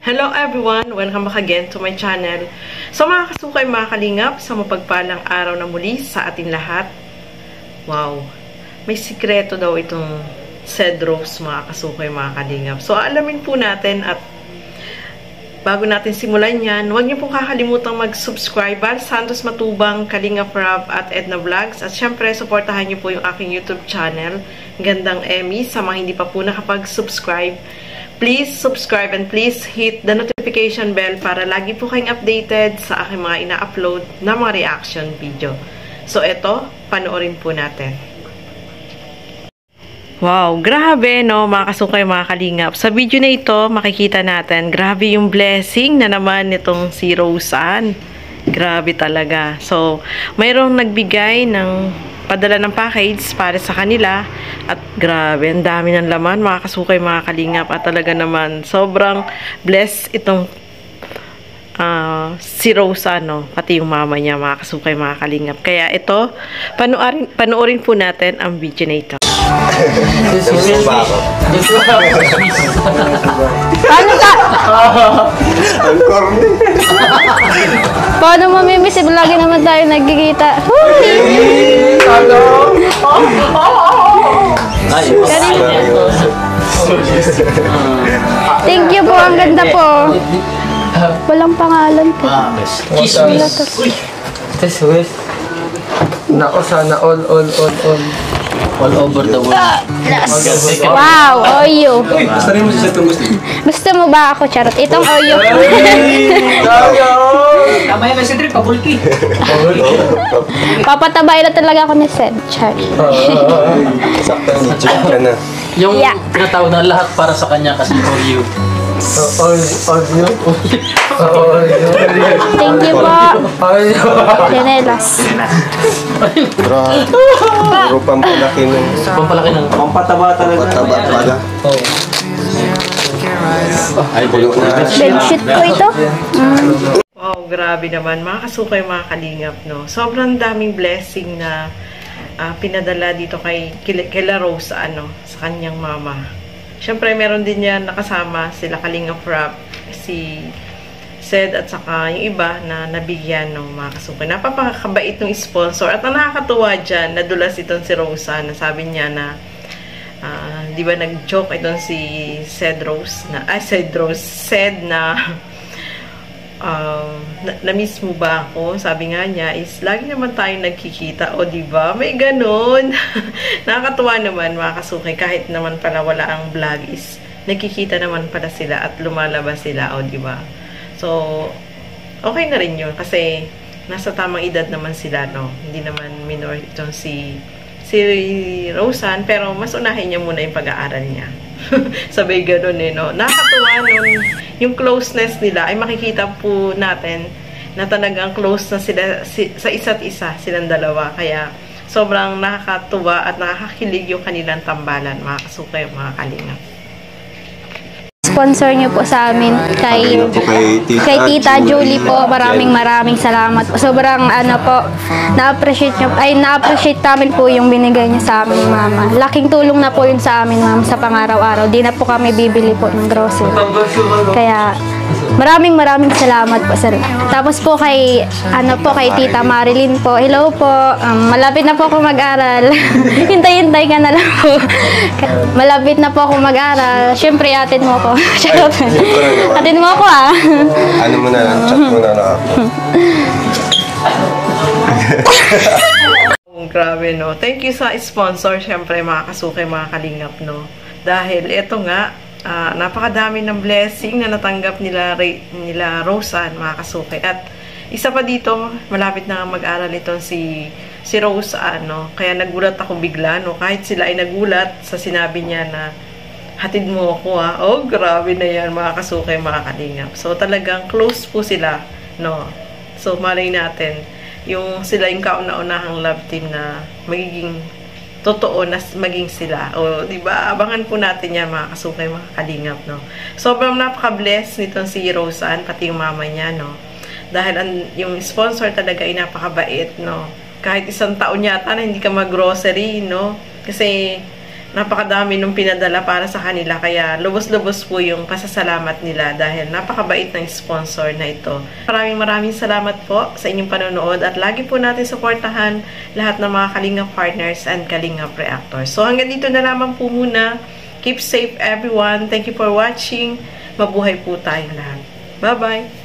Hello everyone! Welcome back again to my channel. So mga kasukay, mga kalingap, sa mapagpalang araw na muli sa atin lahat. Wow! May sikreto daw itong Cedros, mga kasukay, mga kalingap. So alamin po natin, at bago natin simulan yan, huwag niyo pong kakalimutang mag-subscribe. Val Santos Matubang, Kalingap Rob at Edna Vlogs. At syempre, supportahan niyo po yung aking YouTube channel, Gandang Emmy. Sa mga hindi pa po nakapag-subscribe, please subscribe and please hit the notification bell para lagi po kayong updated sa aking mga ina-upload na mga reaction video. So, eto, panoorin po natin. Wow, grabe no, mga kasukay, mga kalingap. Sa video na ito, makikita natin, grabe yung blessing na naman nitong si Roseanne. Grabe talaga. So, mayroong nagbigay ng padala ng package para sa kanila, at grabe, ang dami ng laman, mga kasukay, mga kalingap, at talaga naman sobrang blessed itong si Roseanne, no? Pati yung mama niya, mga kasukay, mga kalingap. Kaya ito, panoorin po natin ang video na ito. Paano ka? Ang corny. Paano mamimiss? Lagi naman tayo nagkikita. Thank you po, ang ganda po. Walang pangalan po. Kismis. Nako, sana all over the world. Wow, Oyo. Basta rin mo siya itong gusto. Gusto mo ba ako, charot? Itong Oyo. Kamaya na si Dre, pabulki. Papatabain na talaga ako ni Sed. Char. Sakto, legit ka na. Yung Yeah. tinatawag na lahat para sa kanya kasi for you. Thank you po. Janelas. Puro pampalaki ng... Pampalaki ng Pampataba talaga. Pampataba pala. Ay, bulo na. Bedsheet po ito. Wow, grabe naman, mga kasukay, mga kalingap, no? Sobrang daming blessing na pinadala dito kay Roseanne, no? Sa kanyang mama. Siyempre, meron din yan nakasama sila Kalingap Rob, si Sed, at saka yung iba na nabigyan ng mga kasukay. Napapakabait ng sponsor. At ang nakakatuwa dyan, nadulas itong si Roseanne, na sabi niya na, di ba nag-joke itong si Sed na, na-miss mo ba ako? Sabi nga niya is, lagi naman tayo nagkikita, o diba? May ganun. Nakakatuwa naman, mga kasukay, kahit naman pala wala ang vlog is, nagkikita naman pala sila at lumalabas sila, o diba? So, okay na rin yun, kasi nasa tamang edad naman sila, no? Hindi naman minor itong si Roseanne, pero mas unahin niya muna yung pag-aaral niya. Sabay ganun eh, no? Nakakatuwa nun, yung closeness nila, ay makikita po natin na talagang close na sila sa isa't isa, silang dalawa. Kaya sobrang nakakatuwa at nakakakilig yung kanilang tambalan, mga kasukay, mga kalingap. Sponsor niyo po sa amin kay Tita Julie po. Maraming salamat po. Sobrang na-appreciate namin po yung binigay niya sa amin, mama. Laking tulong na po yun sa amin, ma'am, sa pang-araw-araw. Di na po kami bibili po ng grocery. Kaya maraming salamat po, sir. Tapos po kay Tita Marilyn po. Hello po. Malapit na po ako mag-aral. Hintay-hintay ka na lang po. Malapit na po ako mag-aral. Syempre, atin mo ko. Atin mo ako, Ano mo na lang, chat mo na lang ako. Grabe, no? Thank you sa sponsor, syempre, mga kasukay, mga kalingap, no? Dahil ito nga, napakadami ng blessing na natanggap nila Roseanne, mga kasukay. At isa pa dito, malapit na mag-aral itong si Roseanne, no? Kaya nagulat ako bigla, no? Kahit sila ay nagulat sa sinabi niya na hatid mo ako, Oh, grabe na yan, mga kasukay, mga kalingap. So, talagang close po sila, no? So, malay natin, sila yung kauna-unahang love team na magiging totoo na maging sila. O, diba? Abangan po natin yan, mga kasukay, mga kalingap, no? Sobrang napaka-bless nitong si Roseanne, pati yung mama niya, no? Dahil yung sponsor talaga ay napakabait, no? Kahit isang taon yata na hindi ka mag-grocery, no? Kasi napakadami nung pinadala para sa kanila. Kaya lubos-lubos po yung pasasalamat nila dahil napakabait ng sponsor na ito. Maraming salamat po sa inyong panonood at lagi po natin suportahan lahat ng mga Kalingap partners and Kalingap reactors. So hanggang dito na lamang po muna. Keep safe everyone. Thank you for watching. Mabuhay po tayong lahat. Bye-bye!